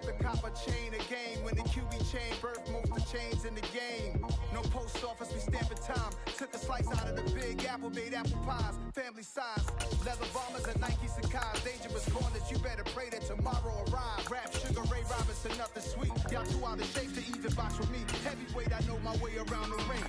to cop a chain of game. When the QB chain birthed most of the chains in the game. No post office, we stamping time. Took a slice out of the big apple, made apple pies. Family size, leather bombers and Nike Sacai's. Dangerous corners, you better pray that tomorrow arrives. Rap, Sugar Ray Robinson, nothing sweet. Y'all too out of shape to even box with me. Heavyweight, I know my way around the ring.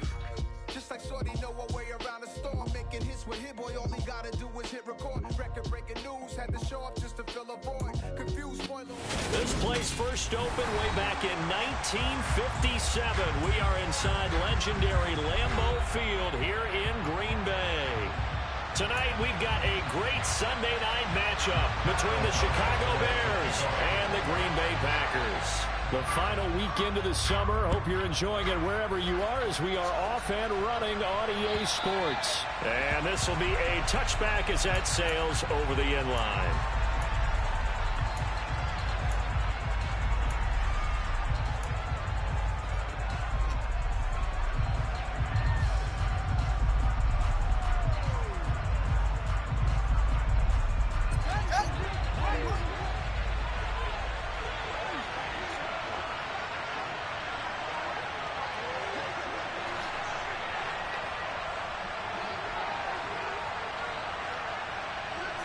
Just like Shorty know her way around the storm. Making hits with Hit Boy, all he gotta do is hit record. Record-breaking news, had to show up just to fill a void. Confused, spoiler. This place first opened way back in 1957. We are inside legendary Lambeau Field here in Green Bay. Tonight, we've got a great Sunday night matchup between the Chicago Bears and the Green Bay Packers. The final weekend of the summer. Hope you're enjoying it wherever you are as we are off and running on EA Sports. And this will be a touchback as that sails over the end line.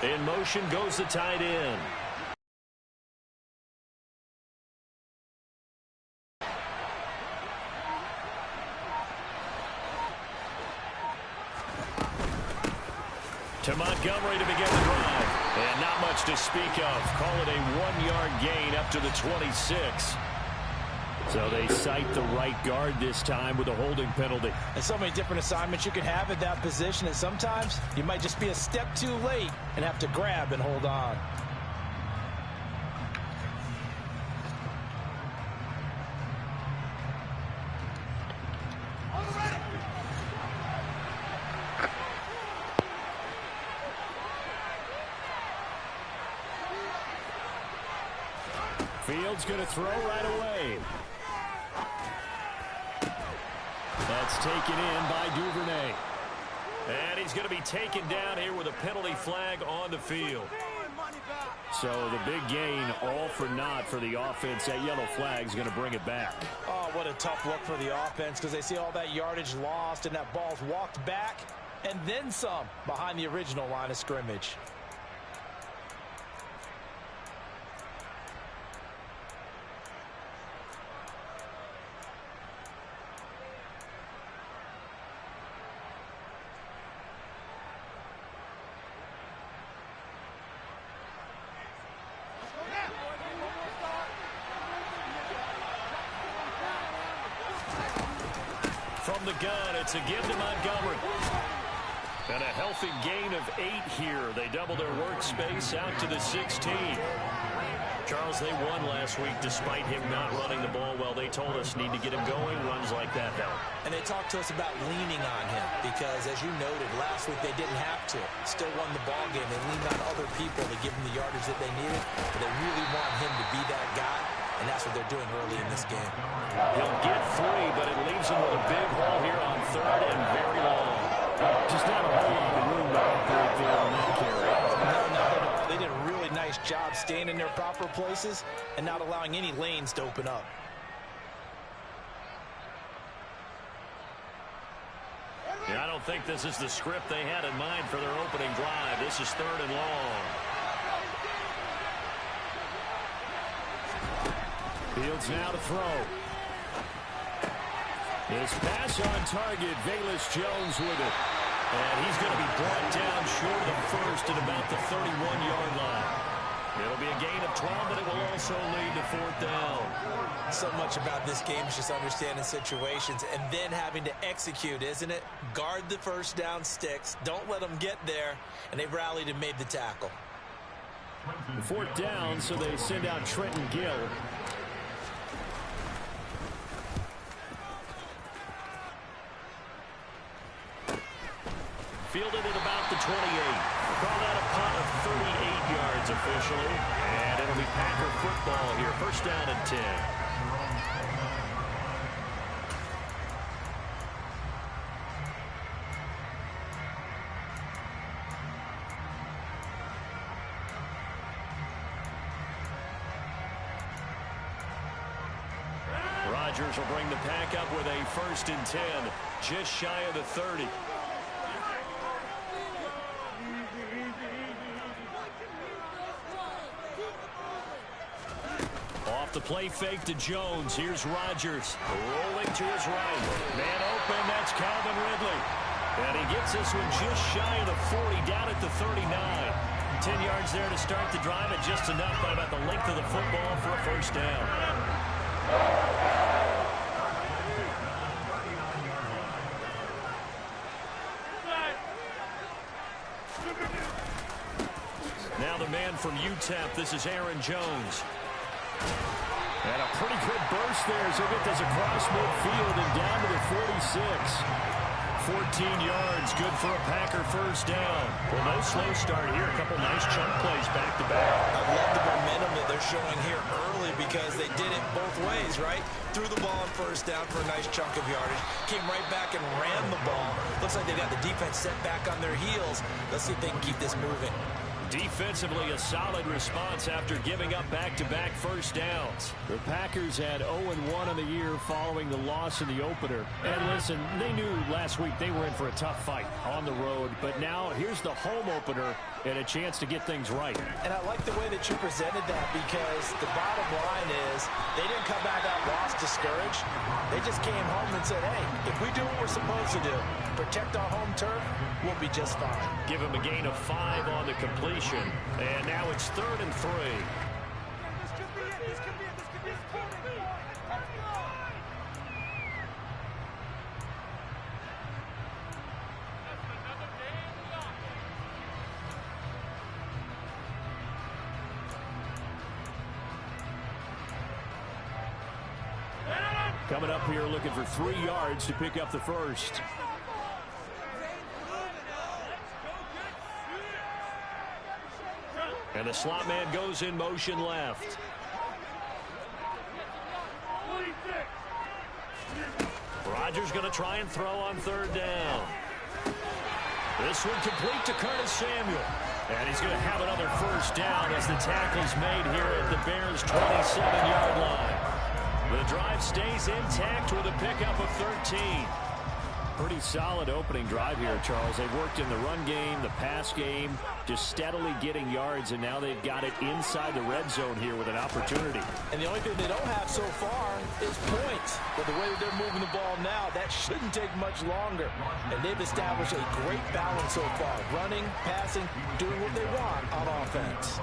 In motion goes the tight end. To Montgomery to begin the drive. And not much to speak of. Call it a 1-yard gain up to the 26. So they cite the right guard this time with a holding penalty. And so many different assignments you can have at that position, and sometimes you might just be a step too late and have to grab and hold on. Fields going to throw right away. That's taken in by Duvernay. And he's going to be taken down here with a penalty flag on the field. So the big gain, all for naught for the offense. That yellow flag is going to bring it back. Oh, what a tough look for the offense because they see all that yardage lost and that ball's walked back and then some behind the original line of scrimmage. From the gun, it's a give to Montgomery. And a healthy gain of 8 here. They double their workspace out to the 16. Charles, they won last week despite him not running the ball well. They told us need to get him going. Runs like that help. And they talked to us about leaning on him because, as you noted, last week they didn't have to. Still won the ball game. They leaned on other people to give them the yardage that they needed. But they really want him to be that guy. And that's what they're doing early in this game. He'll get 3, but it leaves him with a big hole here on 3rd and very long. Just not a whole lot of room to operate there on that carry. No. They did a really nice job staying in their proper places and not allowing any lanes to open up. Yeah, I don't think this is the script they had in mind for their opening drive. This is 3rd and long. Fields now to throw. This pass on target. Velus Jones with it. And he's going to be brought down short of the first at about the 31-yard line. It'll be a gain of 12, but it will also lead to 4th down. So much about this game is just understanding situations and then having to execute, isn't it? Guard the first down sticks. Don't let them get there. And they rallied and made the tackle. 4th down, so they send out Trenton Gill. Fielded at about the 28. Call that a punt of 38 yards officially. And it'll be Packer football here. 1st down and 10. Rodgers will bring the pack up with a 1st and 10, just shy of the 30. Off the play fake to Jones. Here's Rodgers rolling to his right. Man open, that's Calvin Ridley. And he gets this one just shy of the 40, down at the 39. 10 yards there to start the drive, and just enough by about the length of the football for a 1st down. Now the man from UTEP, this is Aaron Jones. And a pretty good burst there as he'll get this across midfield and down to the 46. 14 yards, good for a Packer 1st down. Well, no slow start here. A couple nice chunk plays back-to-back. I love the momentum that they're showing here early because they did it both ways, right? Threw the ball on 1st down for a nice chunk of yardage. Came right back and ran the ball. Looks like they got the defense set back on their heels. Let's see if they can keep this moving. Defensively, a solid response after giving up back-to-back 1st downs. The Packers had 0-1 on the year following the loss in the opener. And listen, they knew last week they were in for a tough fight on the road. But now here's the home opener and a chance to get things right. And I like the way that you presented that because the bottom line is they didn't come back out lost, discouraged. They just came home and said, hey, if we do what we're supposed to do, protect our home turf, we'll be just fine. Give him a gain of 5 on the completion. And now it's 3rd and 3. Coming up here looking for 3 yards to pick up the 1st. And the slot man goes in motion left. Rodgers going to try and throw on 3rd down. This one complete to Curtis Samuel. And he's going to have another 1st down as the tackle's made here at the Bears' 27-yard line. The drive stays intact with a pickup of 13. Pretty solid opening drive here, Charles. They've worked in the run game, the pass game, just steadily getting yards, and now they've got it inside the red zone here with an opportunity. And the only thing they don't have so far is points. But the way that they're moving the ball now, that shouldn't take much longer. And they've established a great balance so far. Running, passing, doing what they want on offense.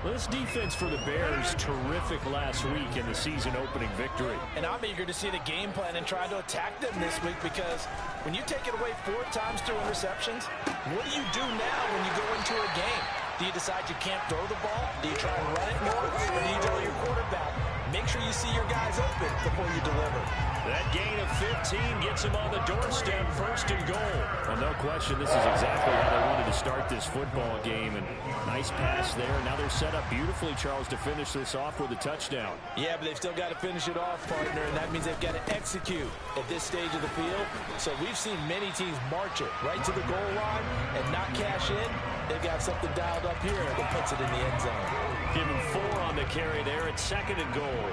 Well, this defense for the Bears, terrific last week in the season-opening victory. And I'm eager to see the game plan and try to attack them this week because when you take it away 4 times through interceptions, what do you do now when you go into a game? Do you decide you can't throw the ball? Do you try and run it more? Or do you tell your quarterback, make sure you see your guys open before you deliver? That gain of 15 gets him on the doorstep, 1st and goal. Well, no question, this is exactly how they wanted to start this football game. And nice pass there. Now they're set up beautifully, Charles, to finish this off with a touchdown. Yeah, but they've still got to finish it off, partner, and that means they've got to execute at this stage of the field. So we've seen many teams march it right to the goal line and not cash in. They've got something dialed up here that puts it in the end zone. Give him 4 on the carry there at 2nd and goal.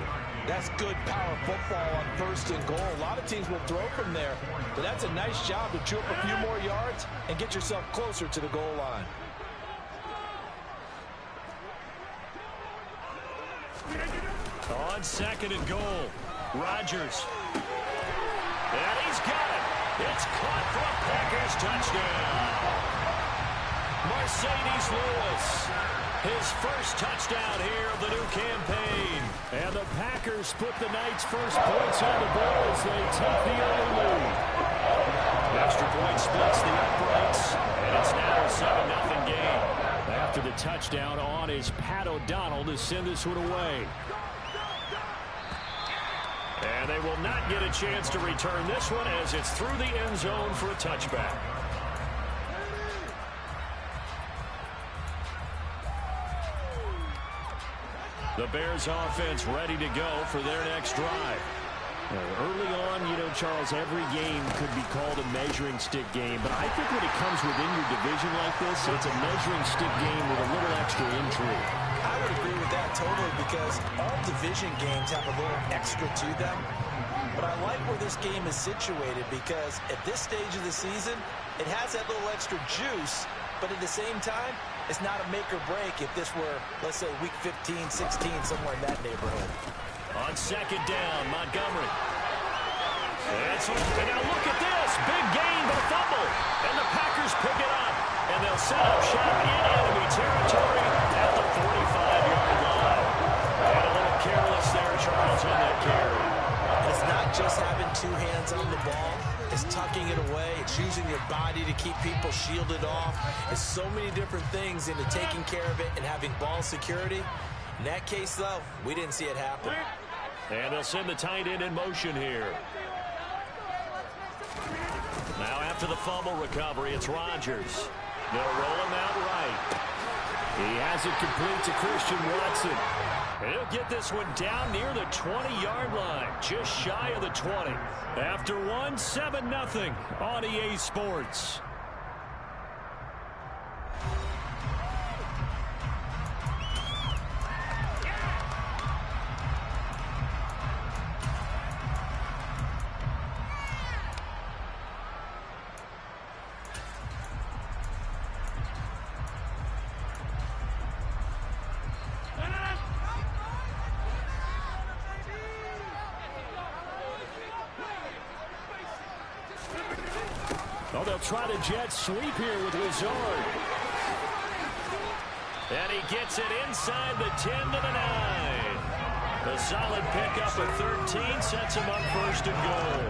That's good power football on 1st and goal. A lot of teams will throw from there, but that's a nice job to chew up a few more yards and get yourself closer to the goal line. On 2nd and goal, Rodgers. And he's got it. It's caught for a Packers touchdown. Mercedes Lewis, his 1st touchdown here of the new campaign. And the Packers put the night's first points on the board as they take the early lead. Extra point splits the uprights, and it's now a 7-0 game. After the touchdown on is Pat O'Donnell to send this one away. And they will not get a chance to return this one as it's through the end zone for a touchback. The Bears offense ready to go for their next drive. Early on, you know, Charles, every game could be called a measuring stick game, but I think when it comes within your division like this, it's a measuring stick game with a little extra intrigue. I would agree with that totally because all division games have a little extra to them. But I like where this game is situated because at this stage of the season, it has that little extra juice, but at the same time, it's not a make or break if this were, let's say, week 15, 16, somewhere in that neighborhood. On second down, Montgomery. And now look at this. Big gain, but a fumble. And the Packers pick it up. And they'll set up shop in enemy territory at the 45-yard line. And a little careless there, Charles, on that carry. It's not just having two hands on the ball. It's tucking it away. It's using your body to keep people shielded off. It's so many different things into taking care of it and having ball security. In that case, though, we didn't see it happen. And they'll send the tight end in motion here. Now after the fumble recovery, it's Rodgers. They'll roll him out right. He has it complete to Christian Watson. And he'll get this one down near the 20-yard line, just shy of the 20. After one, 7-0 on EA Sports. Oh, they'll try to jet sweep here with Lazard. And he gets it inside the 10 to the 9. A solid pickup of 13 sets him up first and goal.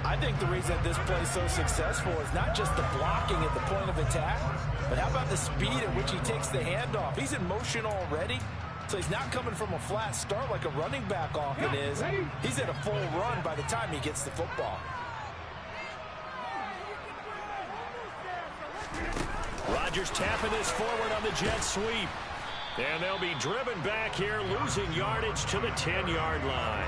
I think the reason this play is so successful is not just the blocking at the point of attack, but how about the speed at which he takes the handoff? He's in motion already, so he's not coming from a flat start like a running back often is. He's at a full run by the time he gets the football. Rodgers tapping this forward on the jet sweep. And they'll be driven back here, losing yardage to the 10-yard line.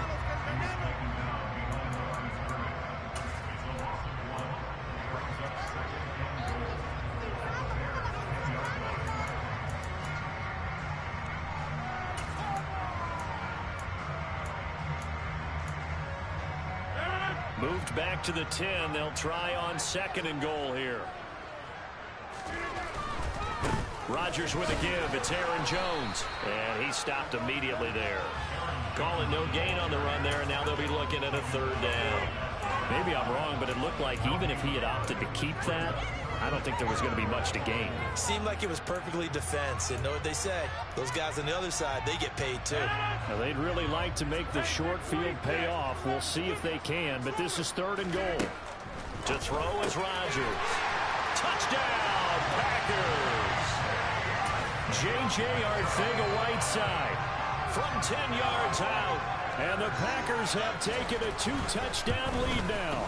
Moved back to the 10. They'll try on second and goal here. Rodgers with a give. It's Aaron Jones. And he stopped immediately there. Calling no gain on the run there, and now they'll be looking at a third down. Maybe I'm wrong, but it looked like even if he had opted to keep that, I don't think there was going to be much to gain. Seemed like it was perfectly defense. And know what they say? Those guys on the other side, they get paid too. Now, they'd really like to make the short field pay off. We'll see if they can, but this is third and goal. To throw is Rodgers. Touchdown, Packers! J.J. Arcega-Whiteside from 10 yards out. And the Packers have taken a 2-touchdown lead now.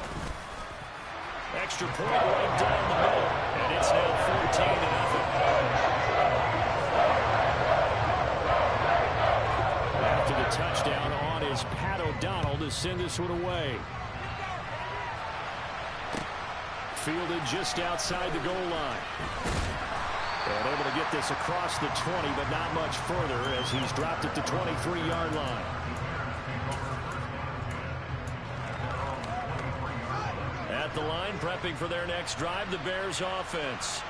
Extra point right down the middle. And it's now 14-0. After the touchdown on is Pat O'Donnell to send this one away. Fielded just outside the goal line. And able to get this across the 20, but not much further as he's dropped at the 23-yard line. At the line, prepping for their next drive, the Bears offense.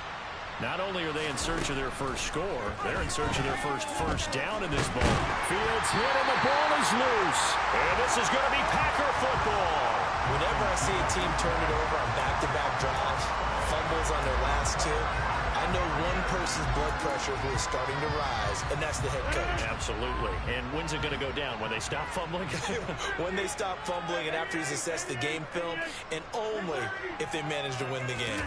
Not only are they in search of their first score, they're in search of their first down in this ball. Fields hit and the ball is loose. And this is going to be Packer football. Whenever I see a team turn it over on back-to-back drives, fumbles on their last two, I know one person's blood pressure who is starting to rise, and that's the head coach. Absolutely. And when's it going to go down? When they stop fumbling? When they stop fumbling and after he's assessed the game film, and only if they manage to win the game.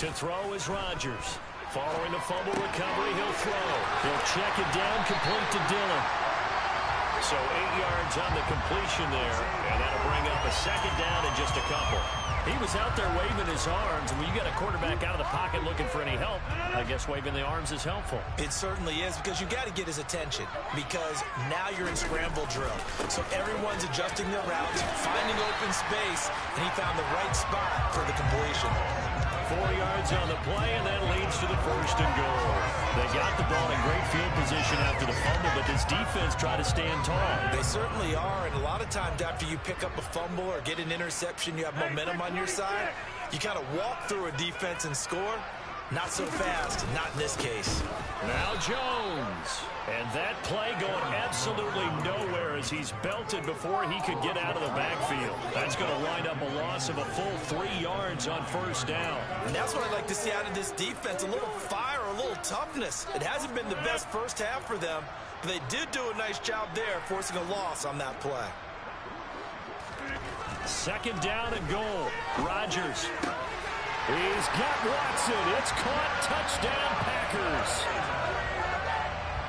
To throw is Rodgers. Following the fumble recovery, he'll throw. He'll check it down, complete to Dillon. So 8 yards on the completion there, and that'll bring up a second down in just a couple. He was out there waving his arms, and when you got a quarterback out of the pocket looking for any help, I guess waving the arms is helpful. It certainly is, because you got to get his attention, because now you're in scramble drill. So everyone's adjusting their routes, finding open space, and he found the right spot for the completion. 4 yards on the play, and that leads to the first and goal. They got the ball in great field position after the fumble, but this defense tried to stand tall. They certainly are, and a lot of times after you pick up a fumble or get an interception, you have momentum on your side. You kind of walk through a defense and score. Not so fast, not in this case. Now Jones. And that play going absolutely nowhere as he's belted before he could get out of the backfield. That's going to wind up a loss of a full 3 yards on first down. And that's what I'd like to see out of this defense, a little fire, a little toughness. It hasn't been the best first half for them, but they did do a nice job there forcing a loss on that play. Second down and goal. Rodgers. He's got Watson. It's caught. Touchdown, Packers.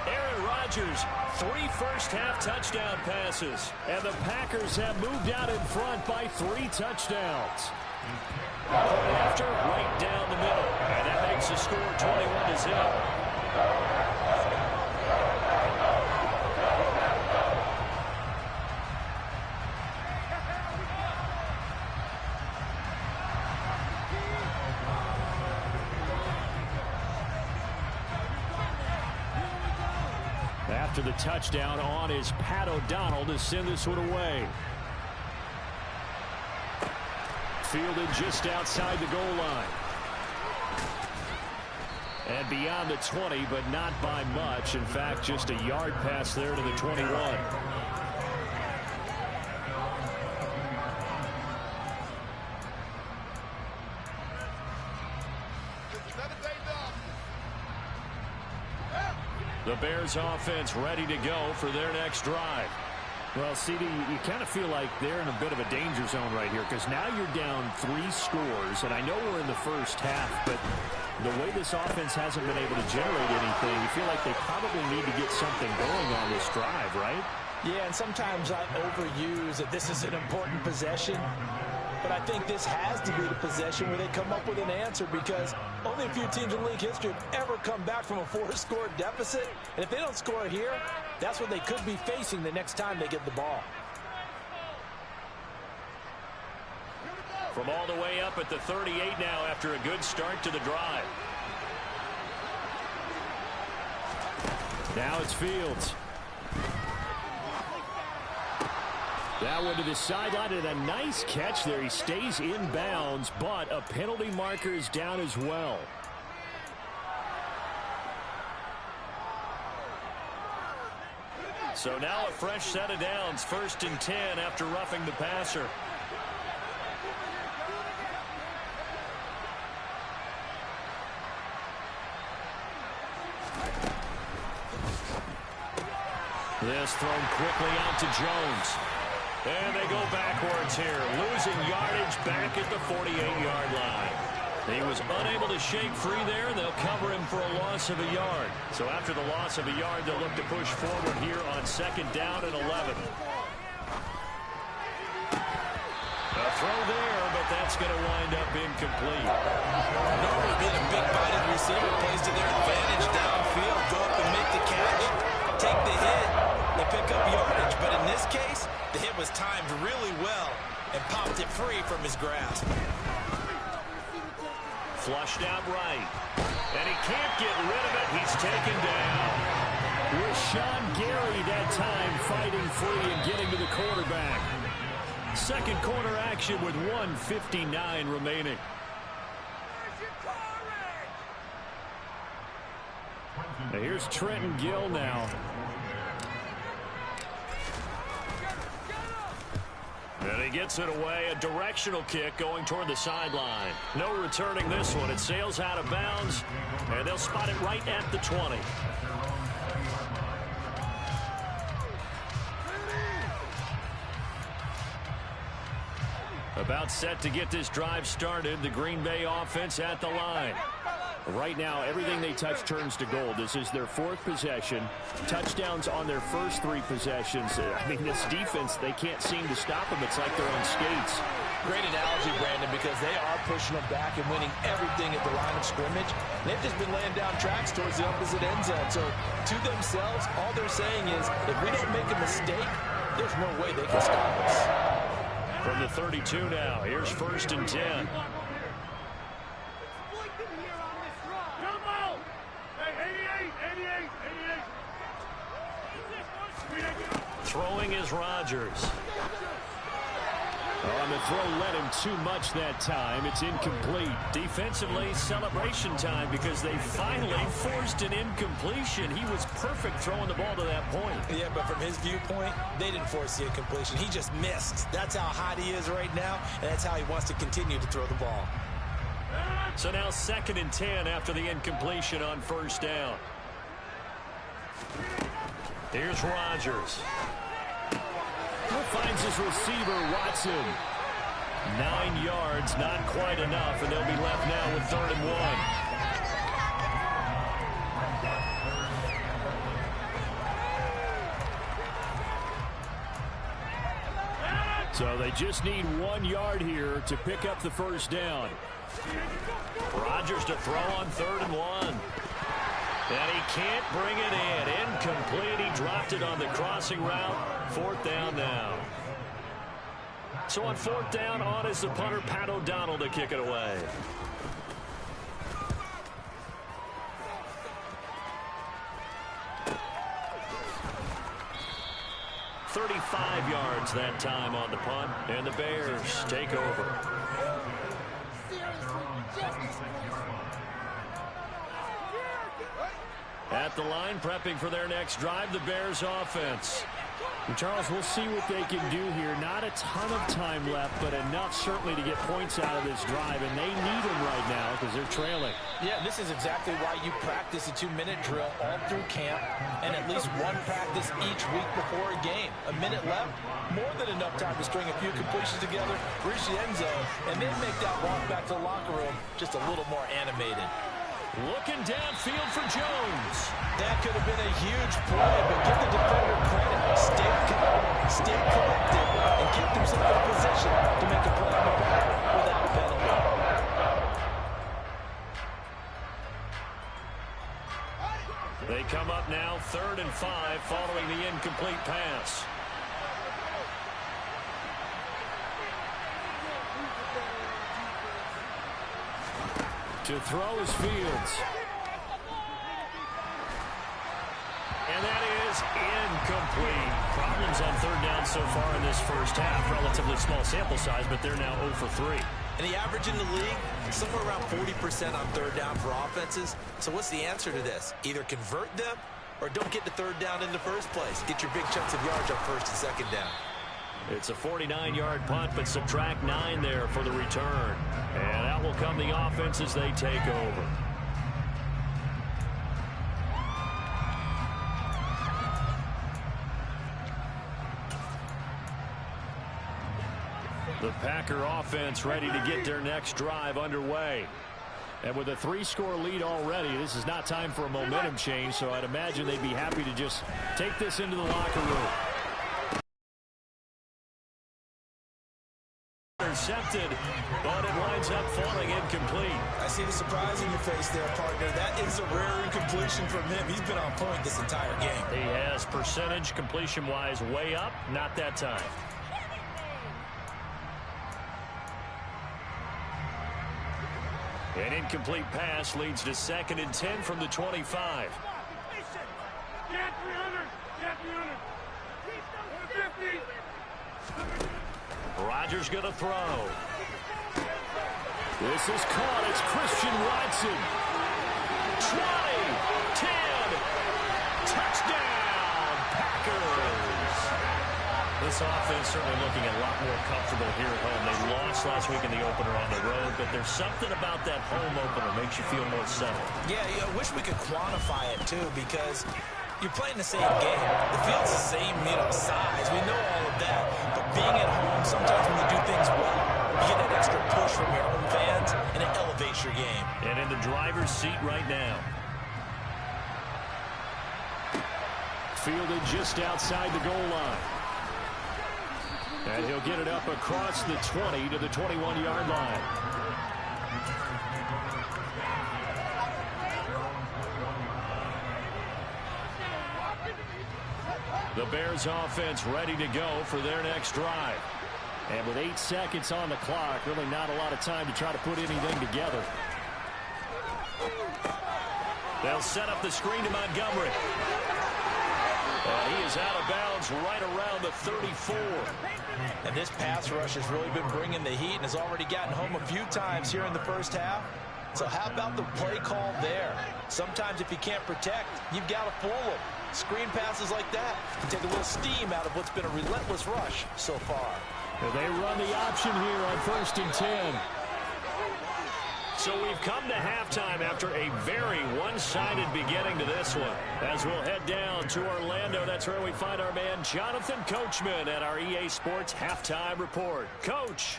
Aaron Rodgers, 3 first-half touchdown passes. And the Packers have moved out in front by 3 touchdowns. After, right down the middle. And that makes the score 21-0. After the touchdown on is Pat O'Donnell to send this one away. Fielded just outside the goal line. And beyond the 20, but not by much. In fact, just a yard pass there to the 21. The Bears offense ready to go for their next drive. Well, CD, you kind of feel like they're in a bit of a danger zone right here because now you're down 3 scores, and I know we're in the first half, but the way this offense hasn't been able to generate anything, you feel like they probably need to get something going on this drive, right? Yeah, and sometimes I overuse that this is an important possession. But I think this has to be the possession where they come up with an answer because only a few teams in league history have ever come back from a 4-score deficit. And if they don't score here, that's what they could be facing the next time they get the ball. From all the way up at the 38 now after a good start to the drive. Now it's Fields. That one to the sideline and a nice catch there. He stays in bounds, but a penalty marker is down as well. So now a fresh set of downs, 1st and 10 after roughing the passer. This thrown quickly out to Jones. And they go backwards here, losing yardage back at the 48-yard line. He was unable to shake free there, and they'll cover him for a loss of a yard. So after the loss of a yard, they'll look to push forward here on 2nd down and 11. A throw there, but that's going to wind up incomplete. Normally being a big-bodied receiver plays to their advantage downfield. Go up and make the catch, take the hit, and pick up yardage. But in this case, the hit was timed really well and popped it free from his grasp. Flushed out right. And he can't get rid of it. He's taken down. Rashawn Gary that time fighting free and getting to the quarterback. Second quarter action with 1:59 remaining. Now here's Trenton Gill now. And he gets it away, a directional kick going toward the sideline. No returning this one. It sails out of bounds, and they'll spot it right at the 20. About set to get this drive started, the Green Bay offense at the line. Right now, everything they touch turns to gold. This is their 4th possession. Touchdowns on their first 3 possessions. I mean, this defense, they can't seem to stop them. It's like they're on skates. Great analogy, Brandon, because they are pushing them back and winning everything at the line of scrimmage. They've just been laying down tracks towards the opposite end zone. So, to themselves, all they're saying is, if we don't make a mistake, there's no way they can stop us. From the 32 now, here's 1st and 10. Here's Rodgers. Oh, and the throw led him too much that time. It's incomplete. Defensively, celebration time because they finally forced an incompletion. He was perfect throwing the ball to that point. Yeah, but from his viewpoint, they didn't force the incompletion. He just missed. That's how hot he is right now, and that's how he wants to continue to throw the ball. So now 2nd and 10 after the incompletion on 1st down. Here's Rodgers. Finds his receiver, Watson. 9 yards, not quite enough, and they'll be left now with 3rd and 1. So they just need 1 yard here to pick up the 1st down. Rodgers to throw on 3rd and 1. And he can't bring it in. Incomplete. He dropped it on the crossing route. 4th down now. So on 4th down, on is the punter, Pat O'Donnell, to kick it away. "35 yards that time on the punt, and the Bears take over. At the line, prepping for their next drive, the Bears offense. And Charles, we'll see what they can do here. Not a ton of time left, but enough certainly to get points out of this drive, and they need them right now because they're trailing. Yeah, this is exactly why you practice a 2-minute drill all through camp and at least one practice each week before a game. A minute left, more than enough time to string a few completions together, reach the end zone, and then make that walk back to the locker room just a little more animated. Looking downfield for Jones. That could have been a huge play, but give the defender credit. Stayed calm, stayed collected, and kept himself in position to make a play on the back without a penalty. They come up now 3rd and 5 following the incomplete pass. To throw is Fields. And that is incomplete. Problems on 3rd down so far in this first half. Relatively small sample size, but they're now 0 for 3. And the average in the league, somewhere around 40% on 3rd down for offenses. So what's the answer to this? Either convert them or don't get to 3rd down in the first place. Get your big chunks of yards on 1st and 2nd down. It's a 49-yard punt, but subtract 9 there for the return. And out will come the offense as they take over. The Packer offense ready to get their next drive underway. And with a 3-score lead already, this is not time for a momentum change, so I'd imagine they'd be happy to just take this into the locker room. Intercepted, but it winds up falling incomplete. I see the surprise in your face there, partner. That is a rare incompletion from him. He's been on point this entire game. He has percentage completion-wise way up, not that time. An incomplete pass leads to 2nd and 10 from the 25. Rodgers going to throw. This is caught. It's Christian Watson. 20, 10, touchdown, Packers. This offense certainly looking a lot more comfortable here at home. They lost last week in the opener on the road, but there's something about that home opener that makes you feel more settled. Yeah, I wish we could quantify it, too, because you're playing the same game. The field's the same, size. We know all of that. But being at home, sometimes when you do things well, you get that extra push from your home fans, and it elevates your game. And in the driver's seat right now. Fielded just outside the goal line. And he'll get it up across the 20 to the 21-yard line. The Bears offense ready to go for their next drive. And with 8 seconds on the clock, really not a lot of time to try to put anything together. They'll set up the screen to Montgomery. And he is out of bounds right around the 34. And this pass rush has really been bringing the heat and has already gotten home a few times here in the first half. So how about the play call there? Sometimes if you can't protect, you've got to fool them. Screen passes like that can take a little steam out of what's been a relentless rush so far. They run the option here on 1st and 10. So we've come to halftime after a very one-sided beginning to this one. As we'll head down to Orlando, that's where we find our man Jonathan Coachman at our EA Sports Halftime Report. Coach.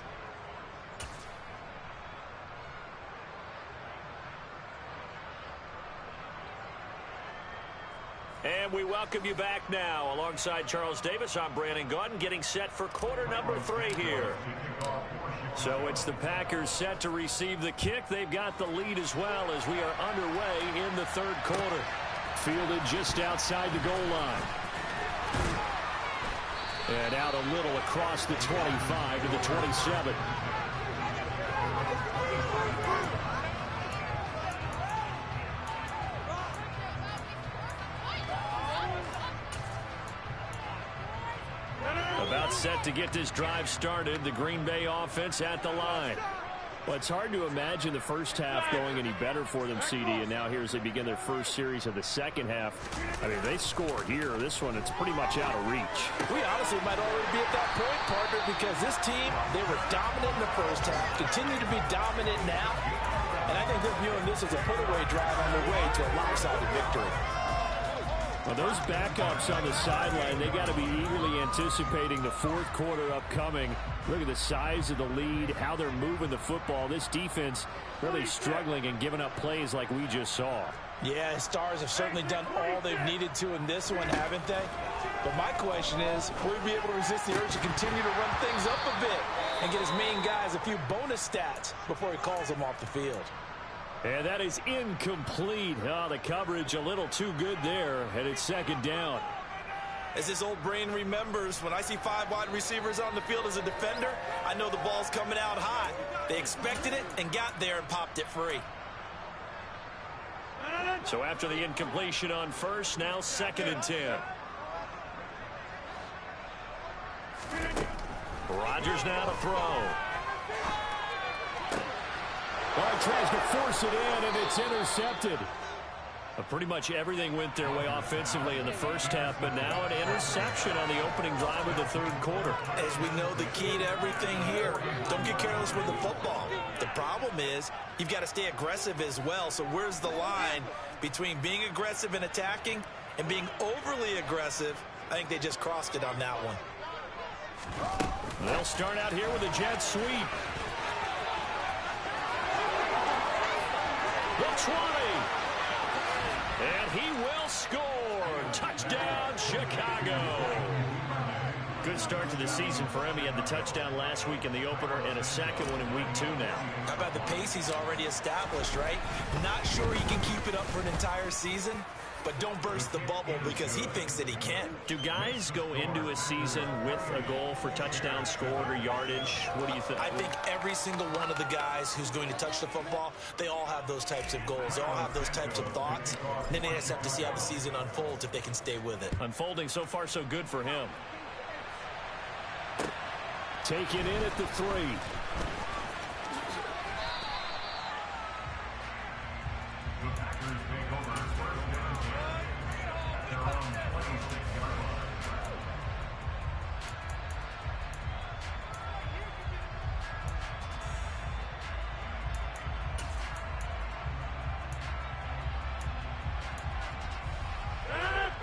And we welcome you back now. Alongside Charles Davis, I'm Brandon Gaudin, getting set for quarter number 3 here. So it's the Packers set to receive the kick. They've got the lead as well as we are underway in the 3rd quarter. Fielded just outside the goal line. And out a little across the 25 to the 27. About set to get this drive started. The Green Bay offense at the line. Well, it's hard to imagine the first half going any better for them, CD, and now here as they begin their first series of the second half. I mean, they score here. This one, it's pretty much out of reach. We honestly might already be at that point, partner, because this team, they were dominant in the first half, continue to be dominant now, and I think they're viewing this as a put-away drive on their way to a lopsided victory. Well, those backups on the sideline, they got to be eagerly anticipating the 4th quarter upcoming. Look at the size of the lead, how they're moving the football. This defense really struggling and giving up plays like we just saw. Yeah, Stars have certainly done all they've needed to in this one, haven't they? But my question is, will we be able to resist the urge to continue to run things up a bit and get his main guys a few bonus stats before he calls them off the field? And that is incomplete. Oh, the coverage a little too good there, and it's 2nd down. As his old brain remembers, when I see 5 wide receivers on the field as a defender, I know the ball's coming out hot. They expected it and got there and popped it free. So after the incompletion on first, now 2nd and 10. Rodgers now to throw. Well, he tries to force it in, and it's intercepted. Pretty much everything went their way offensively in the first half, but now an interception on the opening drive of the 3rd quarter. As we know, the key to everything here, don't get careless with the football. The problem is you've got to stay aggressive as well. So where's the line between being aggressive and attacking and being overly aggressive? I think they just crossed it on that one. They'll start out here with a jet sweep. The 20. And he will score. Touchdown, Chicago. Good start to the season for him. He had the touchdown last week in the opener and a second one in week 2 now. How about the pace he's already established, right? Not sure he can keep it up for an entire season, but don't burst the bubble because he thinks that he can. Do guys go into a season with a goal for touchdown scored or yardage? What do you think? I think every single one of the guys who's going to touch the football, they all have those types of goals. They all have those types of thoughts. And then they just have to see how the season unfolds if they can stay with it. Unfolding so far so good for him. Taken in at the 3.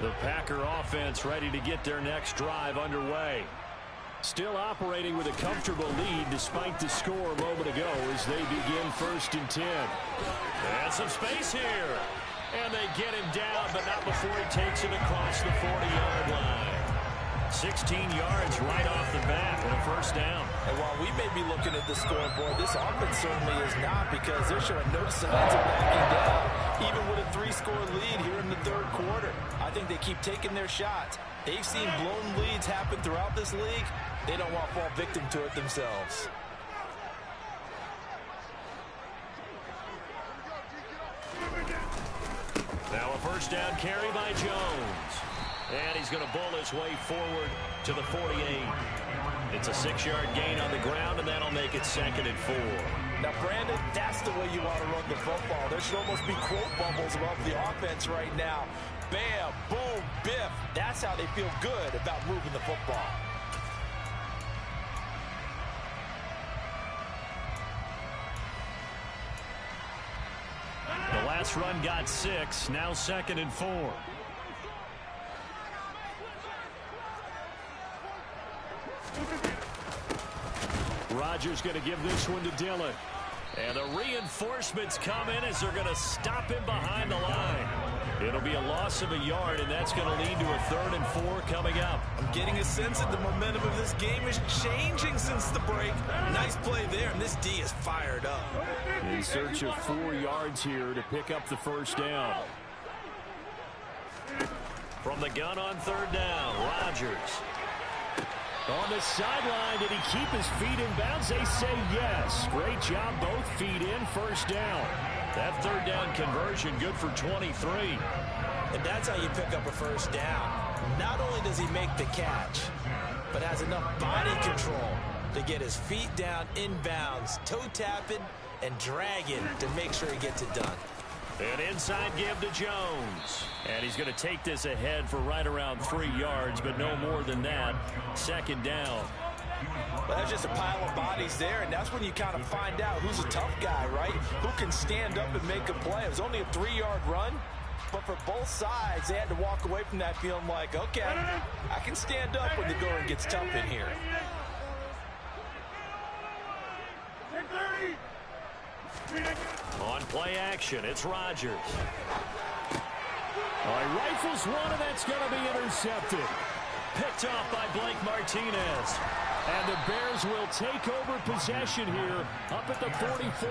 The Packer offense ready to get their next drive underway. Still operating with a comfortable lead despite the score a moment ago as they begin 1st and 10. And some space here. And they get him down, but not before he takes it across the 40-yard line. 16 yards right off the bat and a 1st down. And while we may be looking at the scoreboard, this offense certainly is not because they're showing no signs of backing down, even with a 3-score lead here in the 3rd quarter. I think they keep taking their shots. They've seen blown leads happen throughout this league. They don't want to fall victim to it themselves. Now a 1st down carry by Jones. And he's going to bull his way forward to the 48. It's a 6-yard gain on the ground, and that'll make it 2nd and 4. Now, Brandon, that's the way you want to run the football. There should almost be quote bubbles above the offense right now. Bam, boom, biff. That's how they feel good about moving the football. The last run got 6, now 2nd and 4. Rodgers going to give this one to Dillon. And the reinforcements come in as they're going to stop him behind the line. It'll be a loss of a yard, and that's going to lead to a 3rd and 4 coming up. I'm getting a sense that the momentum of this game is changing since the break. Nice play there, and this D is fired up. In search of 4 yards here to pick up the first down. From the gun on 3rd down, Rodgers. On the sideline, did he keep his feet in bounds? They say yes. Great job, both feet in, first down. That 3rd down conversion good for 23. And that's how you pick up a first down. Not only does he make the catch, but has enough body control to get his feet down inbounds, toe tapping and dragging to make sure he gets it done. An inside give to Jones. And he's going to take this ahead for right around 3 yards, but no more than that. 2nd down. Well, that's just a pile of bodies there, and that's when you kind of find out who's a tough guy, right? Who can stand up and make a play. It was only a 3-yard run, but for both sides, they had to walk away from that feeling like, okay, I can stand up when the going gets tough in here. On play action, it's Rodgers. All right, rifles one, and that's going to be intercepted. Picked off by Blake Martinez. And the Bears will take over possession here up at the 44.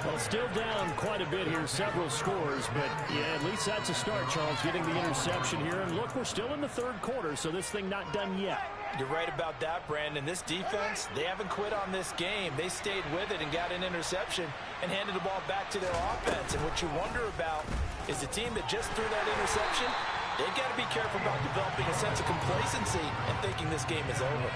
Well, still down quite a bit here, several scores, but yeah, at least that's a start, Charles, getting the interception here. And look, we're still in the 3rd quarter, so this thing not done yet. You're right about that, Brandon. This defense, they haven't quit on this game. They stayed with it and got an interception and handed the ball back to their offense. And what you wonder about is the team that just threw that interception, they've got to be careful about developing a sense of complacency and thinking this game is over.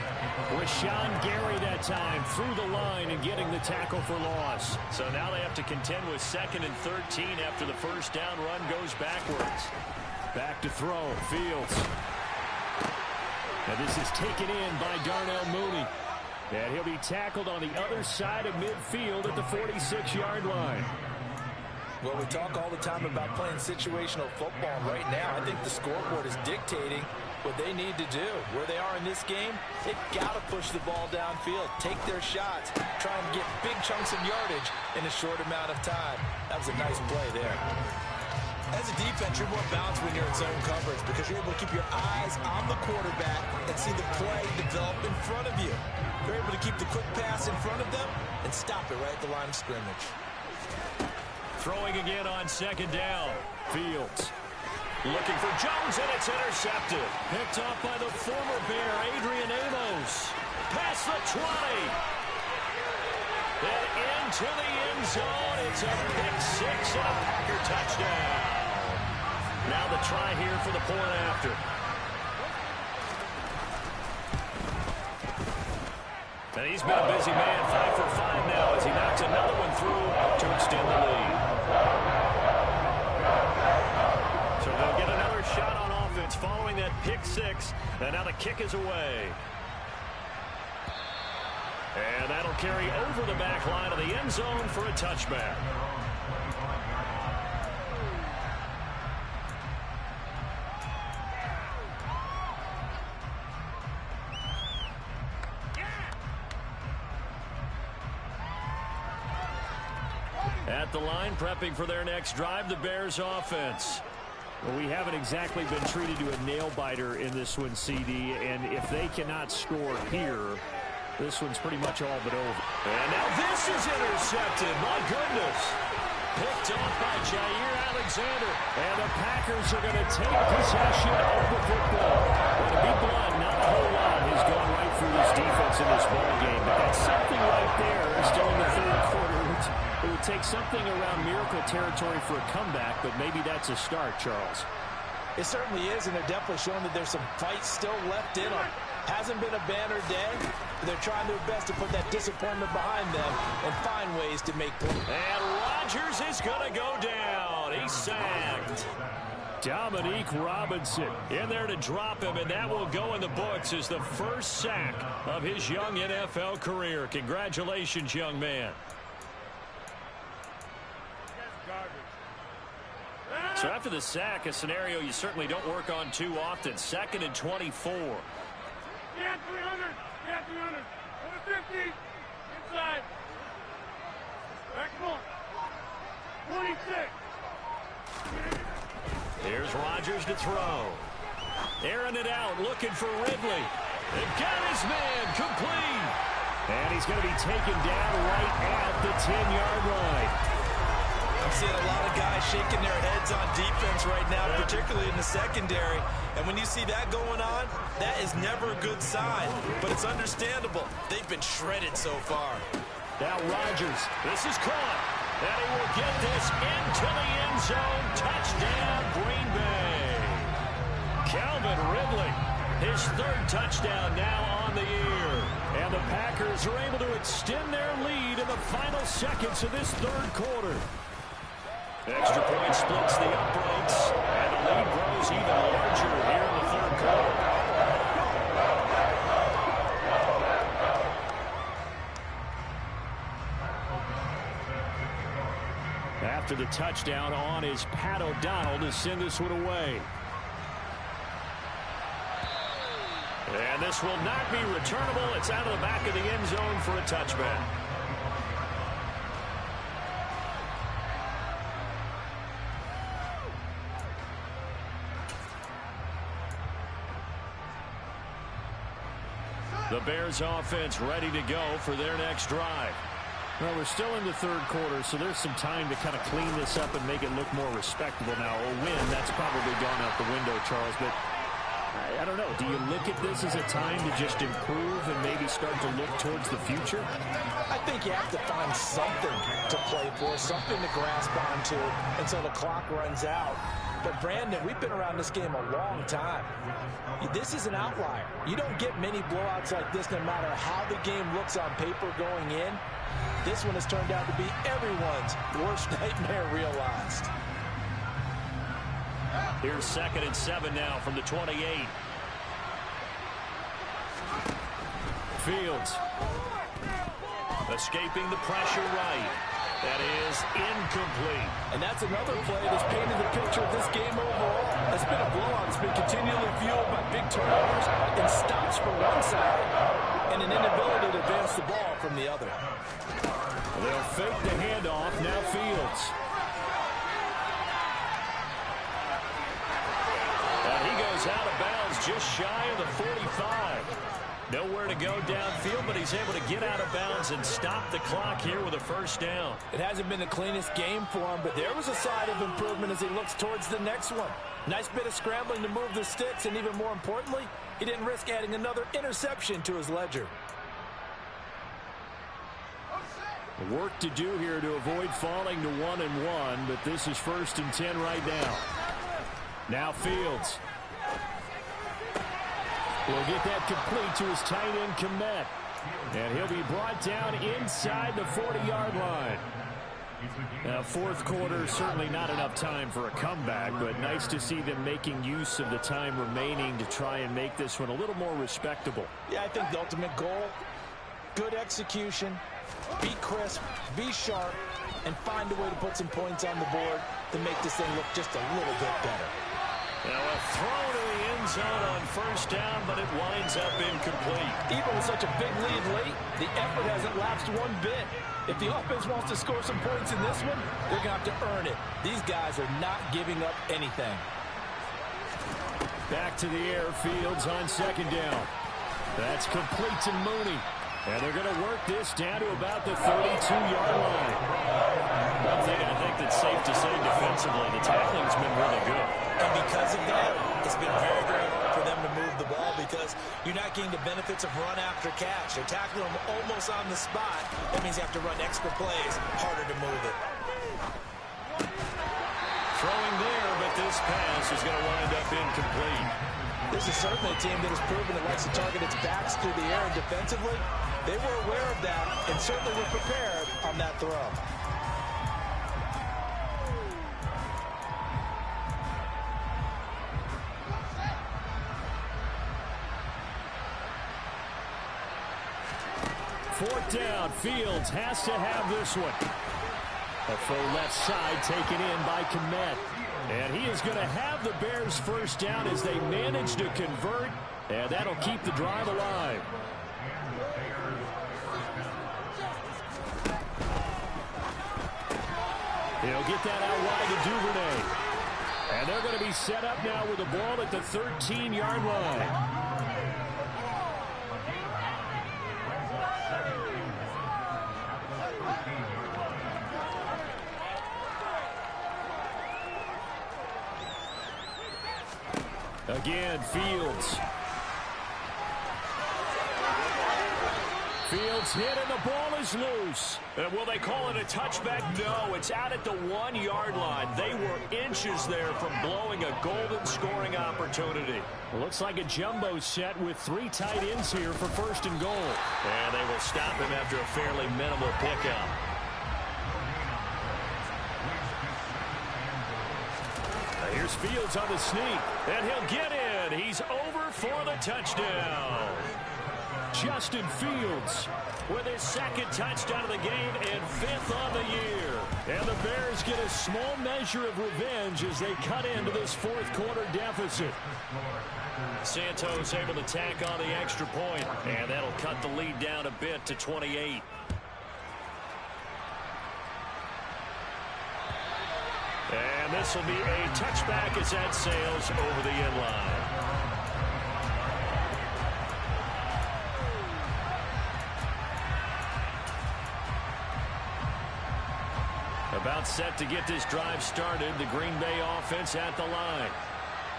Rashawn Gary that time through the line and getting the tackle for loss. So now they have to contend with 2nd and 13 after the first down run goes backwards. Back to throw, Fields. And this is taken in by Darnell Mooney. And he'll be tackled on the other side of midfield at the 46-yard line. Well, we talk all the time about playing situational football. Right now, I think the scoreboard is dictating what they need to do. Where they are in this game, they've got to push the ball downfield, take their shots, try and get big chunks of yardage in a short amount of time. That was a nice play there. As a defense, you're more balanced when you're in zone coverage because you're able to keep your eyes on the quarterback and see the play develop in front of you. You're able to keep the quick pass in front of them and stop it right at the line of scrimmage. Throwing again on 2nd down. Fields looking for Jones, and it's intercepted. Picked off by the former Bear, Adrian Amos. Past the 20. And into the end zone. It's a pick 6 and a Packer touchdown. Now the try here for the point after. And he's been a busy man, 5 for 5 now as he knocks another one through to extend the lead. So they'll get another shot on offense following that pick 6, and now the kick is away. And that'll carry over the back line of the end zone for a touchback. At the line, prepping for their next drive, the Bears offense. Well, we haven't exactly been treated to a nail-biter in this one, CD, and if they cannot score here, this one's pretty much all but over. And now this is intercepted. My goodness. Picked off by Jair Alexander. And the Packers are going to take possession of the football. Well, to be blunt, not a whole lot has gone right through this defense in this ball game, but that's something right there still in the 3rd quarter. It would take something around miracle territory for a comeback, but maybe that's a start, Charles. It certainly is, and they're definitely showing that there's some fight still left in them. Hasn't been a banner day, but they're trying their best to put that disappointment behind them and find ways to make points. And Rodgers is going to go down. He's sacked. Dominique Robinson in there to drop him, and that will go in the books as the first sack of his young NFL career. Congratulations, young man. So after the sack, a scenario you certainly don't work on too often. 2nd and 24. Yeah, 300. Yeah, 300. Over 50. Inside. Back one. 26. Here's Rodgers to throw. Airing it out, looking for Ridley. They've got his man complete. And he's going to be taken down right at the 10-yard line. I'm seeing a lot of guys shaking their heads on defense right now, particularly in the secondary. And when you see that going on, that is never a good sign. But it's understandable. They've been shredded so far. Now Rodgers, this is caught. And he will get this into the end zone. Touchdown, Green Bay. Calvin Ridley, his 3rd touchdown now on the year. And the Packers are able to extend their lead in the final seconds of this 3rd quarter. Extra point splits the uprights, and the lead grows even larger here in the 3rd quarter. After the touchdown on is Pat O'Donnell to send this one away. And this will not be returnable. It's out of the back of the end zone for a touchback. The Bears offense ready to go for their next drive. Well, we're still in the 3rd quarter, so there's some time to kind of clean this up and make it look more respectable. Now, a win, that's probably gone out the window, Charles, but I don't know. Do you look at this as a time to just improve and maybe start to look towards the future? I think you have to find something to play for, something to grasp onto until the clock runs out. But, Brandon, we've been around this game a long time. This is an outlier. You don't get many blowouts like this no matter how the game looks on paper going in. This one has turned out to be everyone's worst nightmare realized. Here's 2nd and 7 now from the 28. Fields escaping the pressure right. That is incomplete. And that's another play that's painted the picture of this game overall. It's been a blowout. It's been continually fueled by big turnovers and stops from one side and an inability to advance the ball from the other. They'll fake the handoff. Now Fields. And he goes out of bounds just shy of the 45. Nowhere to go downfield, but he's able to get out of bounds and stop the clock here with a first down. It hasn't been the cleanest game for him, but there was a side of improvement as he looks towards the next one. Nice bit of scrambling to move the sticks, and even more importantly, he didn't risk adding another interception to his ledger. Work to do here to avoid falling to 1-1, but this is 1st and 10 right now. Now Fields will get that complete to his tight end, Kmet. And he'll be brought down inside the 40-yard line. Now, 4th quarter, certainly not enough time for a comeback, but nice to see them making use of the time remaining to try and make this one a little more respectable. Yeah, I think the ultimate goal, good execution, be crisp, be sharp, and find a way to put some points on the board to make this thing look just a little bit better. Now a throw to the end zone on 1st down, but it winds up incomplete. Even with such a big lead late, the effort hasn't lapsed one bit. If the offense wants to score some points in this one, they're going to have to earn it. These guys are not giving up anything. Back to the air, Fields on 2nd down. That's complete to Mooney. And they're going to work this down to about the 32-yard line. One thing I think that's safe to say defensively, the tackling's been really good. And because of that, it's been very, very hard for them to move the ball because you're not getting the benefits of run after catch. They're tackling them almost on the spot. That means you have to run extra plays, harder to move it. Throwing there, but this this pass is going to wind up incomplete. This is certainly a team that has proven it likes to target its backs through the air, and defensively, they were aware of that and certainly were prepared on that throw. Fourth down. Fields has to have this one. A full left side taken in by Kmet. And he is going to have the Bears first down as they manage to convert. And that'll keep the drive alive. He'll get that out wide to Duvernay. And they're going to be set up now with the ball at the 13-yard line. Again, Fields. Fields hit and the ball is loose. Will they call it a touchback? No, it's out at the 1-yard line. They were inches there from blowing a golden scoring opportunity. Looks like a jumbo set with 3 tight ends here for first and goal. And they will stop him after a fairly minimal pickup. Here's Fields on the sneak, and he'll get in. He's over for the touchdown. Justin Fields with his 2nd touchdown of the game and 5th on the year. And the Bears get a small measure of revenge as they cut into this 4th quarter deficit. Santos able to tack on the extra point, and that'll cut the lead down a bit to 28. And this will be a touchback as that sails over the end line. About set to get this drive started. The Green Bay offense at the line.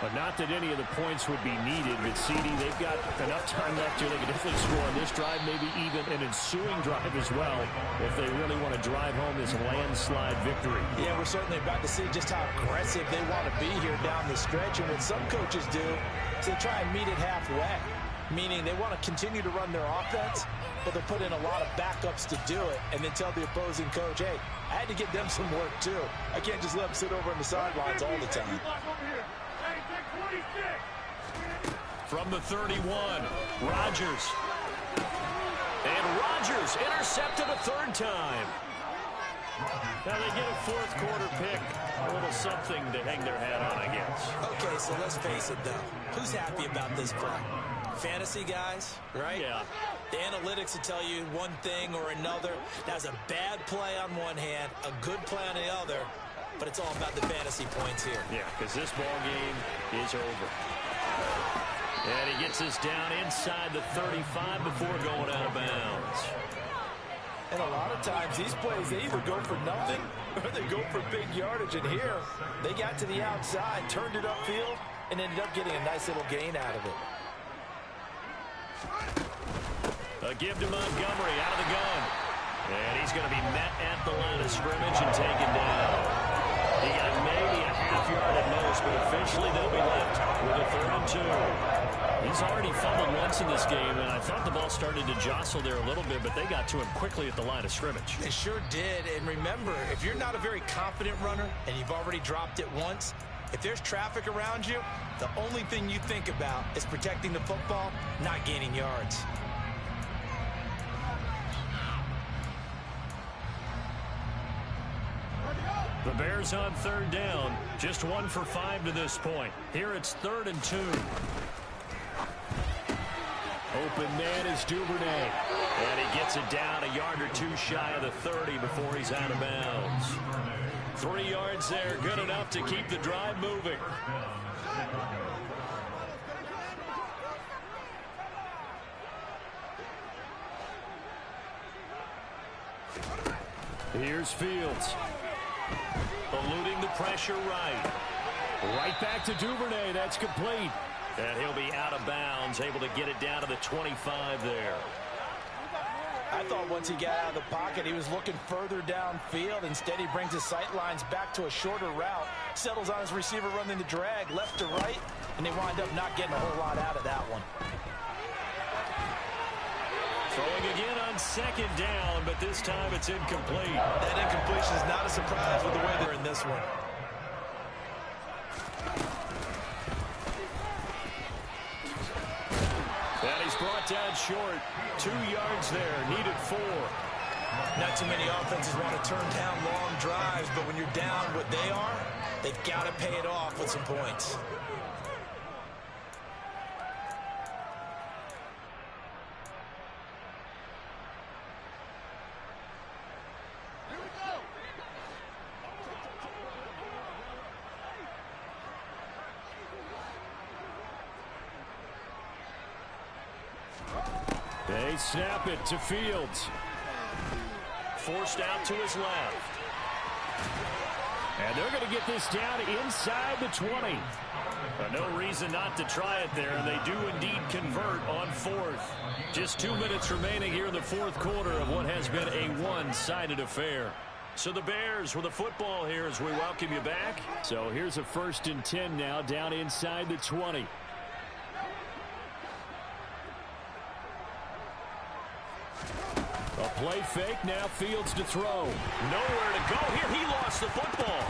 But not that any of the points would be needed. But CD, they've got enough time left here. They can definitely score on this drive, maybe even an ensuing drive as well, if they really want to drive home this landslide victory. Yeah, we're certainly about to see just how aggressive they want to be here down the stretch. And what some coaches do is they try and meet it halfway, meaning they want to continue to run their offense, but they'll put in a lot of backups to do it and then tell the opposing coach, hey, I had to get them some work too. I can't just let them sit over on the sidelines all the time. From the 31, Rodgers. And Rodgers intercepted a 3rd time. Now they get a 4th quarter pick. A little something to hang their hat on, I guess. Okay, so let's face it, though. Who's happy about this play? Fantasy guys, right? Yeah. The analytics will tell you one thing or another. That's a bad play on one hand, a good play on the other. But it's all about the fantasy points here. Yeah, because this ball game is over. And he gets us down inside the 35 before going out of bounds. And a lot of times these plays, they either go for nothing or they go for big yardage. And here, they got to the outside, turned it upfield, and ended up getting a nice little gain out of it. A give to Montgomery out of the gun. And he's going to be met at the line of scrimmage and taken down. He got maybe a half-yard at most, but officially they'll be left with a 3rd and 2. He's already fumbled once in this game, and I thought the ball started to jostle there a little bit, but they got to him quickly at the line of scrimmage. They sure did, and remember, if you're not a very confident runner and you've already dropped it once, if there's traffic around you, the only thing you think about is protecting the football, not gaining yards. The Bears on 3rd down, just 1 for 5 to this point. Here it's 3rd and 2. Open man is Duvernay. And he gets it down a yard or 2 shy of the 30 before he's out of bounds. 3 yards there, good enough to keep the drive moving. Here's Fields. Eluding the pressure right. Right back to Duvernay. That's complete. And he'll be out of bounds, able to get it down to the 25 there. I thought once he got out of the pocket, he was looking further downfield. Instead, he brings his sight lines back to a shorter route, settles on his receiver running the drag left to right, and they wind up not getting a whole lot out of that one. Throwing again on second down, but this time it's incomplete. That incompletion is not a surprise with the way they're in this one. And he's brought down short. 2 yards there, needed 4. Not too many offenses want to turn down long drives, but when you're down what they are, they've got to pay it off with some points. They snap it to Fields. Forced out to his left. And they're going to get this down inside the 20. No reason not to try it there, and they do indeed convert on 4th. Just 2 minutes remaining here in the 4th quarter of what has been a one-sided affair. So the Bears with the football here as we welcome you back. So here's a 1st and 10 now down inside the 20. A play fake, now Fields to throw. Nowhere to go here. He lost the football.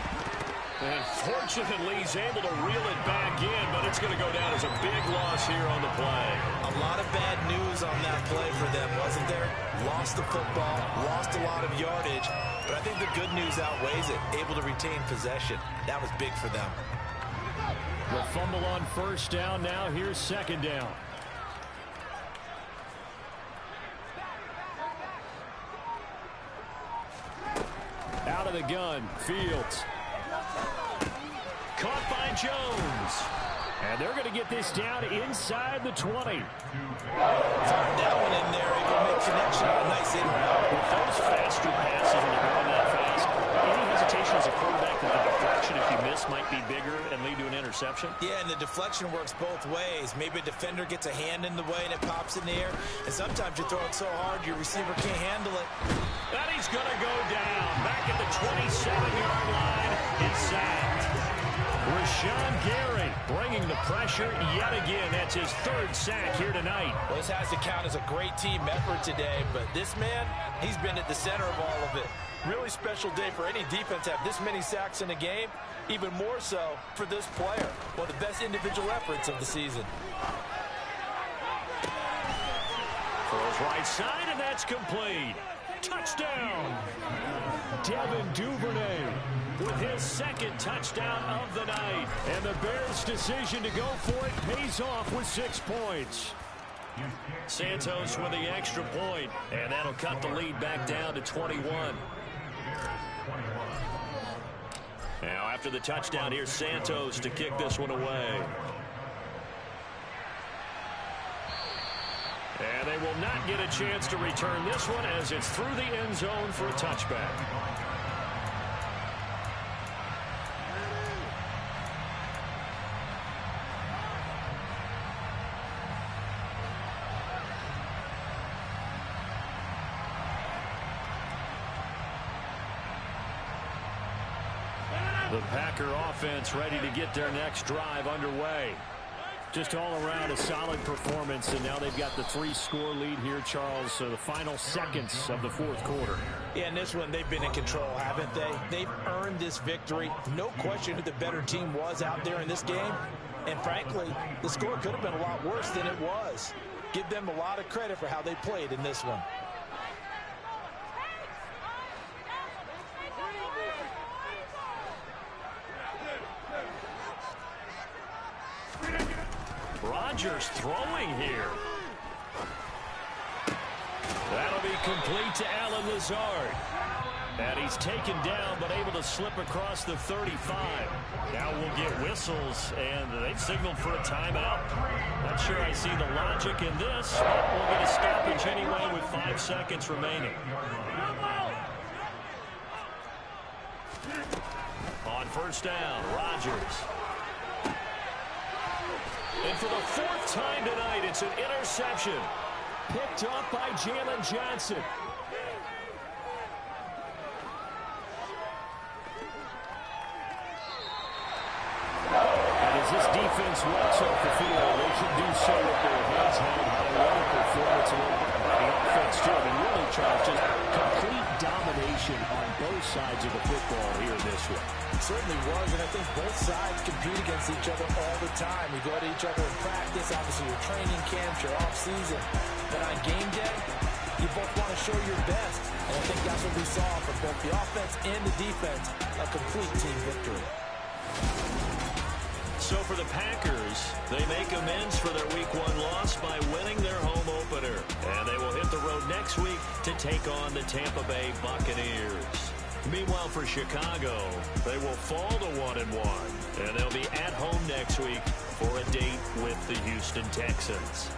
And fortunately, he's able to reel it back in, but it's going to go down as a big loss here on the play. A lot of bad news on that play for them, wasn't there? Lost the football, lost a lot of yardage, but I think the good news outweighs it. Able to retain possession. That was big for them. The fumble on 1st down, now here's 2nd down. Out of the gun, Fields. Caught by Jones. And they're going to get this down inside the 20. Fired that one in there, able to make connection on a nice in route. With those faster passes when they're going that fast, any hesitation as a quarterback that the deflection, if you miss, might be bigger and lead to an interception? Yeah, and the deflection works both ways. Maybe a defender gets a hand in the way and it pops in the air. And sometimes you throw it so hard your receiver can't handle it. And he's going to go down. Back at the 27-yard line. He's sacked. Rashawn Gary bringing the pressure yet again. That's his 3rd sack here tonight. Well, this has to count as a great team effort today, but this man, he's been at the center of all of it. Really special day for any defense to have this many sacks in a game, even more so for this player. One of the best individual efforts of the season. Throws right side, and that's complete. Touchdown! Devin Duvernay with his 2nd touchdown of the night. And the Bears' decision to go for it pays off with 6 points. Santos with the extra point, and that'll cut the lead back down to 21. Now after the touchdown, here's Santos to kick this one away. And they will not get a chance to return this one as it's through the end zone for a touchback. The Packer offense ready to get their next drive underway. Just all around a solid performance, and now they've got the 3-score lead here, Charles. So the final seconds of the 4th quarter. Yeah, in this one, they've been in control, haven't they? They've earned this victory. No question who the better team was out there in this game. And frankly, the score could have been a lot worse than it was. Give them a lot of credit for how they played in this one. Rodgers throwing here. That'll be complete to Allen Lazard. And he's taken down, but able to slip across the 35. Now we'll get whistles, and they've signaled for a timeout. Not sure I see the logic in this, but we'll get a stoppage anyway with 5 seconds remaining. On 1st down, Rodgers. And for the 4th time tonight, it's an interception. Picked off by Jalen Johnson. And as this defense walks off the field, they can do so with their heads held high. What a performance by the offense, too. I mean, really, Charles, just complete domination on both sides of the football here in this one. It certainly was, and I think both sides compete against each other all the time. You go to each other in practice, obviously your training camps, your off-season. But on game day, you both want to show your best. And I think that's what we saw from both the offense and the defense, a complete team victory. So for the Packers, they make amends for their Week 1 loss by winning their home opener. And they will hit the road next week to take on the Tampa Bay Buccaneers. Meanwhile, for Chicago, they will fall to 1-1. And they'll be at home next week for a date with the Houston Texans.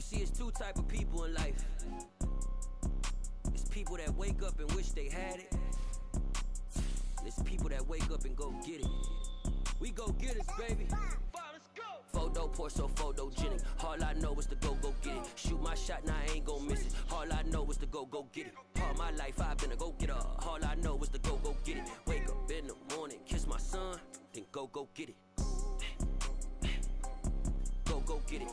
see, it's two type of people in life. It's people that wake up and wish they had it. And it's people that wake up and go get it. We go get it, baby. Photo pour so photogenic. All I know is to go get it. Shoot my shot, now I ain't gon' miss it. All I know is to go get it. All my life I've been a go getter. All I know is to go get it. Wake up in the morning, kiss my son, then go get it. Go get it.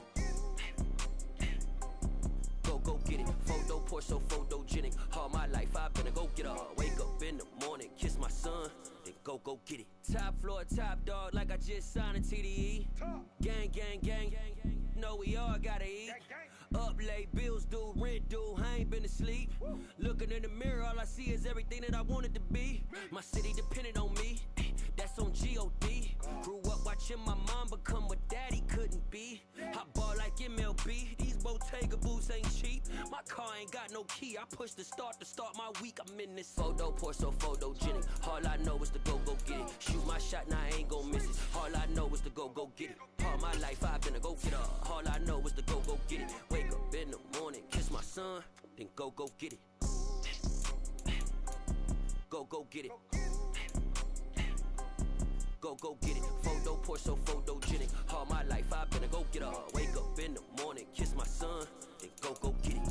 Go get it. Photo pour so photogenic. All my life I've been a go getter. Wake up in the morning, kiss my son, then go get it. Top floor, top dog, like I just signed a TDE. Gang, gang, gang. Know we all gotta eat. Up late, bills due, rent due, I ain't been asleep. Looking in the mirror, all I see is everything that I wanted to be. My city depended on me, that's on G.O.D. Grew up watching my mom become what daddy couldn't be. I ball like MLB, these Bottega boots ain't cheap. My car ain't got no key, I push the start to start my week. I'm in this photo pour so photogenic. All I know is to go get it. Shoot my shot, now I ain't gon' miss it. All I know is to go get it. All my life I've been a go getter. All I know is to go get it. Wake up in the morning, kiss my son, then go get it. Go get it. Go get it. Photo pour so photogenic. All my life I've been a go getter. Wake up in the morning, kiss my son, then go get it.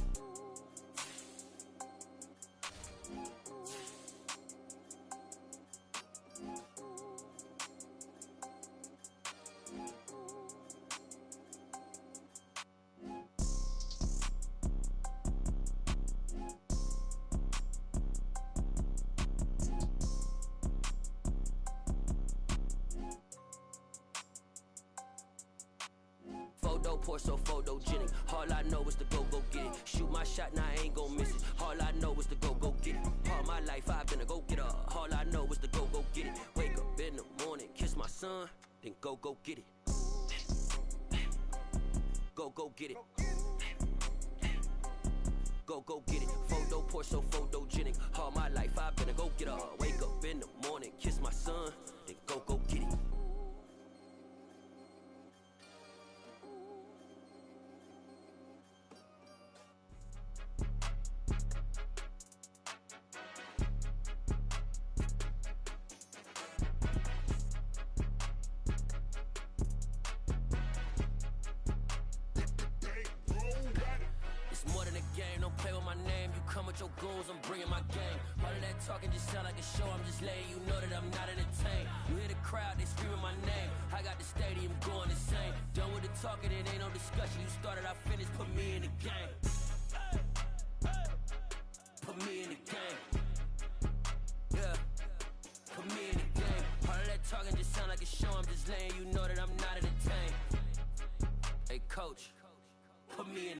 Photo pour so photogenic. All I know is to go get it. Shoot my shot, now I ain't gon' miss it. All I know is to go get it. All my life I've been a go getter. All I know is to go get it. Wake up in the morning, kiss my son, then go get it. Go get it. Go get it. Photo pour so photogenic. All my life I've been a go getter. Wake up in the morning, kiss my son, then go get it. Your goons, I'm bringing my game. All of that talking just sound like a show. I'm just letting you know that I'm not entertained. You hear the crowd, they screaming my name. I got the stadium going insane. Done with the talking, it ain't no discussion. You started, I finished, put me in the game. Put me in the game. Yeah, put me in the game. All of that talking just sound like a show. I'm just letting you know that I'm not entertained. Hey coach, put me in